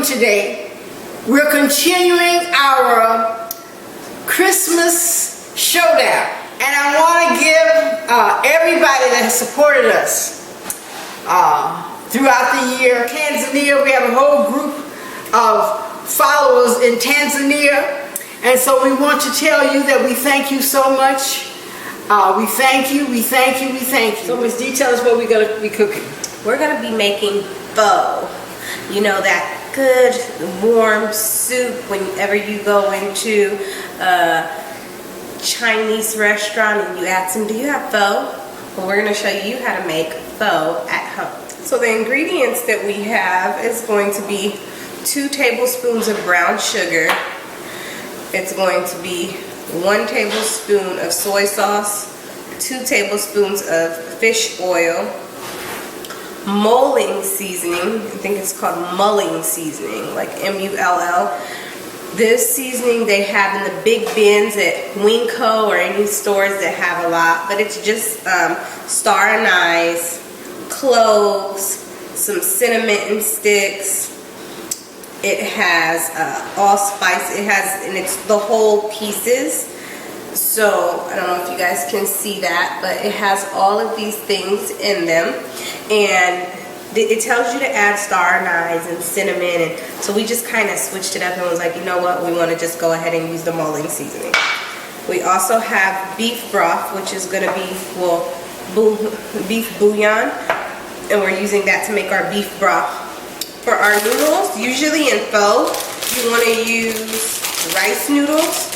Today, we're continuing our Christmas showdown, and I want to give everybody that has supported us throughout the year. Tanzania, we have a whole group of followers in Tanzania, and so we want to tell you that we thank you so much. We thank you, we thank you, we thank you. So Ms. D, tell us what we're going to be cooking. We're going to be making pho. You know, that good warm soup whenever you go into a Chinese restaurant and you ask them, do you have pho? Well, we're going to show you how to make pho at home. So the ingredients that we have is going to be 2 tablespoons of brown sugar. It's going to be 1 tablespoon of soy sauce, 2 tablespoons of fish oil, mulling seasoning. I think it's called mulling seasoning, like M-U-L-L. This seasoning they have in the big bins at Winco or any stores that have a lot, but it's just star anise, cloves, some cinnamon sticks. It has allspice. It has, and it's the whole pieces. So I don't know if you guys can see that, but it has all of these things in them, and it tells you to add star anise and cinnamon, and so we just kind of switched it up and was like, you know what, we want to just go ahead and use the mulling seasoning. We also have beef broth, which is going to be, well, beef bouillon, and we're using that to make our beef broth. For our noodles, usually in pho, you want to use rice noodles.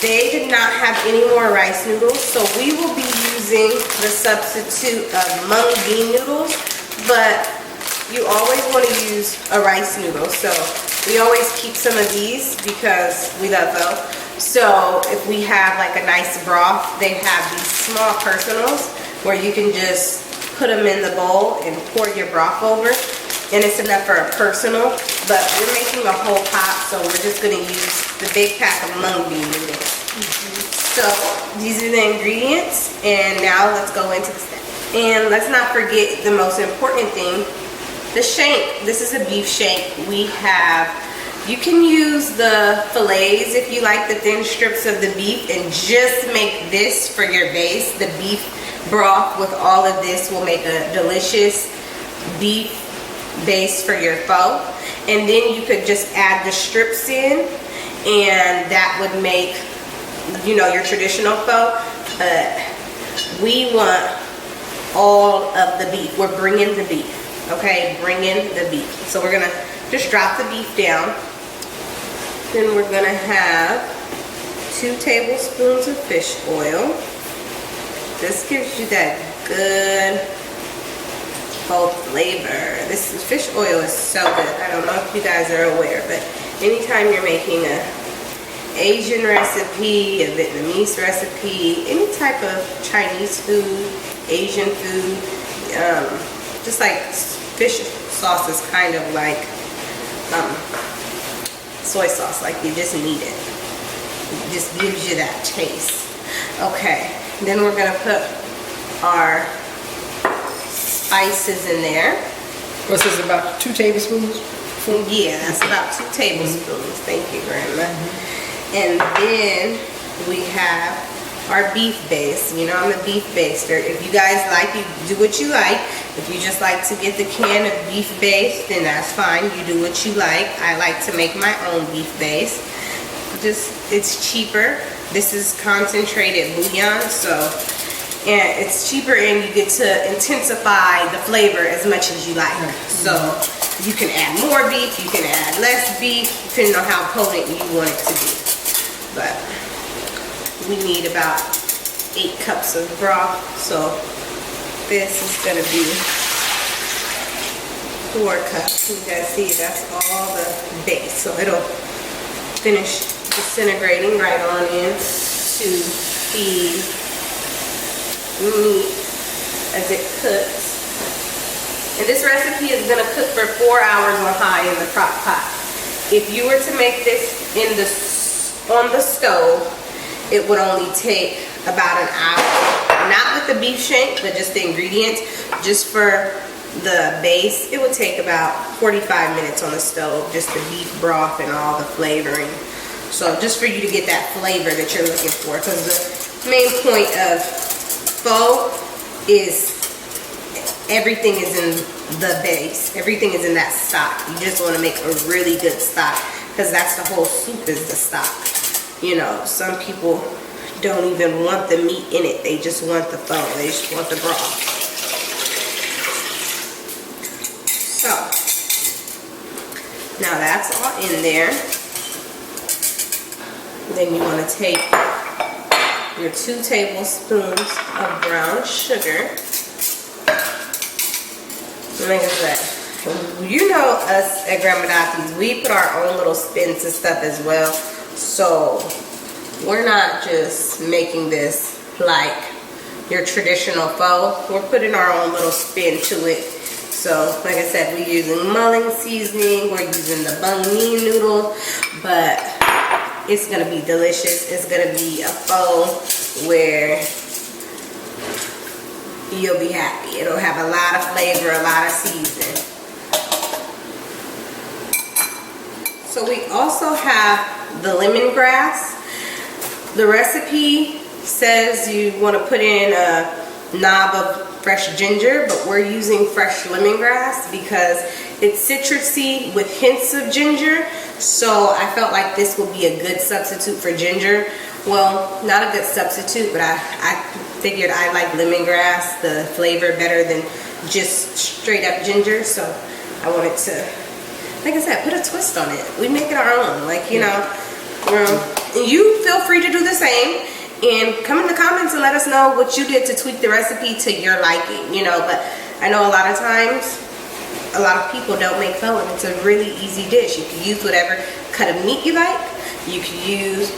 They did not have any more rice noodles, so we will be using the substitute of mung bean noodles, but you always want to use a rice noodle, so we always keep some of these because we love pho. So if we have like a nice broth, they have these small personals where you can just put them in the bowl and pour your broth over, and it's enough for a personal, but we're making a whole pot, so we're just going to use the big pack of mung bean noodles. So these are the ingredients, and now let's go into the steps. And let's not forget the most important thing, the shank. This is a beef shank. We have, you can use the fillets if you like, the thin strips of the beef, and just make this for your base. The beef broth with all of this will make a delicious beef base for your pho, and then you could just add the strips in, and that would make, you know, your traditional pho. We want all of the beef. We're bringing the beef, okay? Bringing the beef. So we're gonna just drop the beef down. Then we're gonna have 2 tablespoons of fish oil. This gives you that good whole flavor. This fish oil is so good. I don't know if you guys are aware, but anytime you're making a Asian recipe, a Vietnamese recipe, any type of Chinese food, Asian food, just like fish sauce is kind of like soy sauce, like you just need it. It just gives you that taste. Okay, then we're gonna put our spices in there. What's this, about 2 tablespoons? Yeah, that's about 2 tablespoons. Thank you, Grandma. And then we have our beef base. You know, I'm a beef baster. If you guys like, you do what you like. If you just like to get the can of beef base, then that's fine. You do what you like. I like to make my own beef base. Just, it's cheaper. This is concentrated bouillon, so, and it's cheaper, and you get to intensify the flavor as much as you like. So you can add more beef, you can add less beef, depending on how potent you want it to be. But we need about 8 cups of broth, so this is going to be 4 cups. You guys see, that's all the base, so it'll finish disintegrating right on in to the meat as it cooks. And this recipe is going to cook for 4 hours on high in the crock pot. If you were to make this on the stove, it would only take about an hour. Not with the beef shank, but just the ingredients. Just for the base, it would take about 45 minutes on the stove, just the beef broth and all the flavoring. So just for you to get that flavor that you're looking for, because the main point of pho is everything is in the base. Everything is in that stock. You just want to make a really good stock, because that's the whole soup, is the stock. You know, some people don't even want the meat in it. They just want the pho. They just want the broth. So, now that's all in there. Then you want to take your 2 tablespoons of brown sugar. Like I said, you know us at Grandma Dathy's, we put our own little spins and stuff as well. So we're not just making this like your traditional pho. We're putting our own little spin to it. So like I said, we're using mulling seasoning, we're using the banh mi noodle, but it's gonna be delicious. It's gonna be a pho where you'll be happy. It'll have a lot of flavor, a lot of seasoning. So we also have the lemongrass. The recipe says you want to put in a knob of fresh ginger, but we're using fresh lemongrass because it's citrusy with hints of ginger. So I felt like this would be a good substitute for ginger. Well, not a good substitute, but I figured I like lemongrass, the flavor, better than just straight up ginger. So I wanted to, like I said, put a twist on it. We make it our own, like, you know. You feel free to do the same, and come in the comments and let us know what you did to tweak the recipe to your liking, you know. But I know a lot of times, a lot of people don't make pho, and it's a really easy dish. You can use whatever cut of meat you like. You can use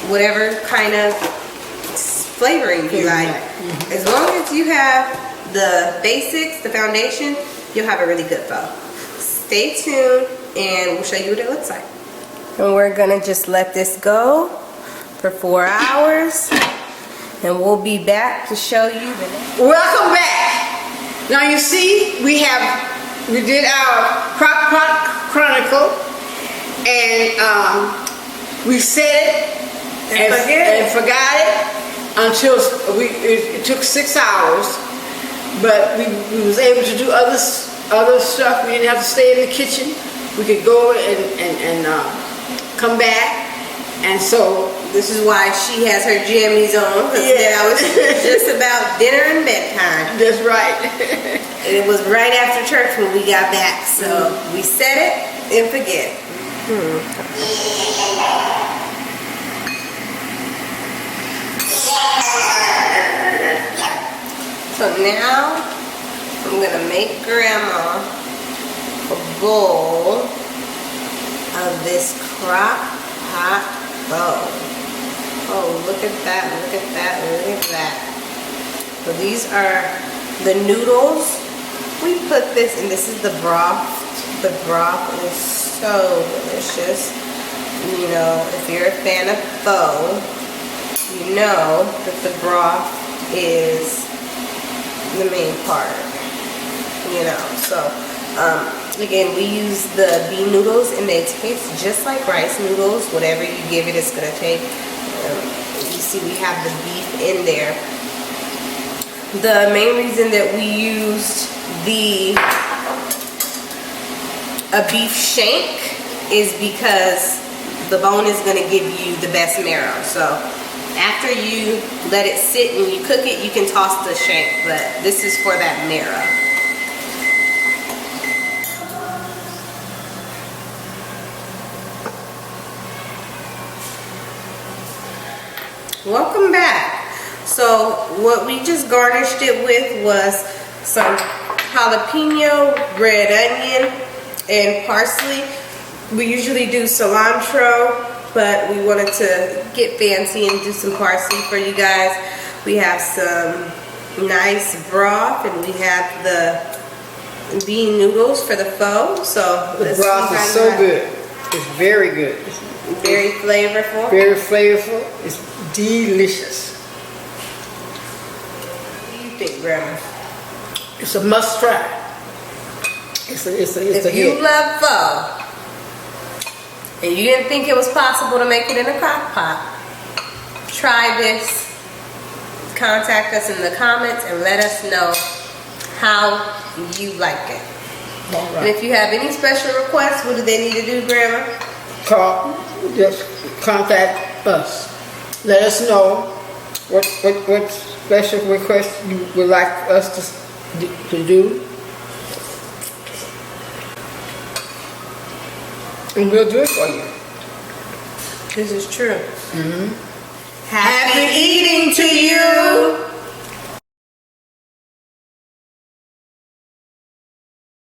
whatever kind of flavoring you like. As long as you have the basics, the foundation, you'll have a really good pho. Stay tuned and we'll show you what it looks like. And we're gonna just let this go for 4 hours, and we'll be back to show you the next. Welcome back. Now you see, we did our crock pot chronicle, and we set it and forgot it until it took 6 hours, but we was able to do other stuff. We didn't have to stay in the kitchen. We could go and come back. And so this is why she has her jammies on, because now it's just about dinner and bedtime. That's right. It was right after church when we got back, so we set it and forget. So now I'm gonna make Grandma a bowl of this crock pot pho. Oh, look at that, look at that, look at that. So these are the noodles. We put this, and this is the broth. The broth is so delicious. You know, if you're a fan of pho, you know that the broth is the main part. You know, so again, we use the bean noodles, and they taste just like rice noodles. Whatever you give it, it's gonna take. You see, we have the beef in there. The main reason that we used a beef shank is because the bone is gonna give you the best marrow. So after you let it sit and you cook it, you can toss the shank, but this is for that marrow. Welcome back. So what we just garnished it with was some jalapeno, red onion, and parsley. We usually do cilantro but we wanted to get fancy and do some parsley for you guys. We have some nice broth, and we have the bean noodles for the pho. So The broth is so good. It's very good. Very flavorful. Very flavorful. It's delicious. What do you think, Grandma? It's a must try. It's a If you hit. love pho and you didn't think it was possible to make it in a crock pot, try this. Contact us in the comments and let us know how you like it. All And right. if you have any special requests, what do they need to do, Grandma? Just contact us. Let us know what special request you would like us to do. And we'll do it for you. This is true. Mm-hmm. Happy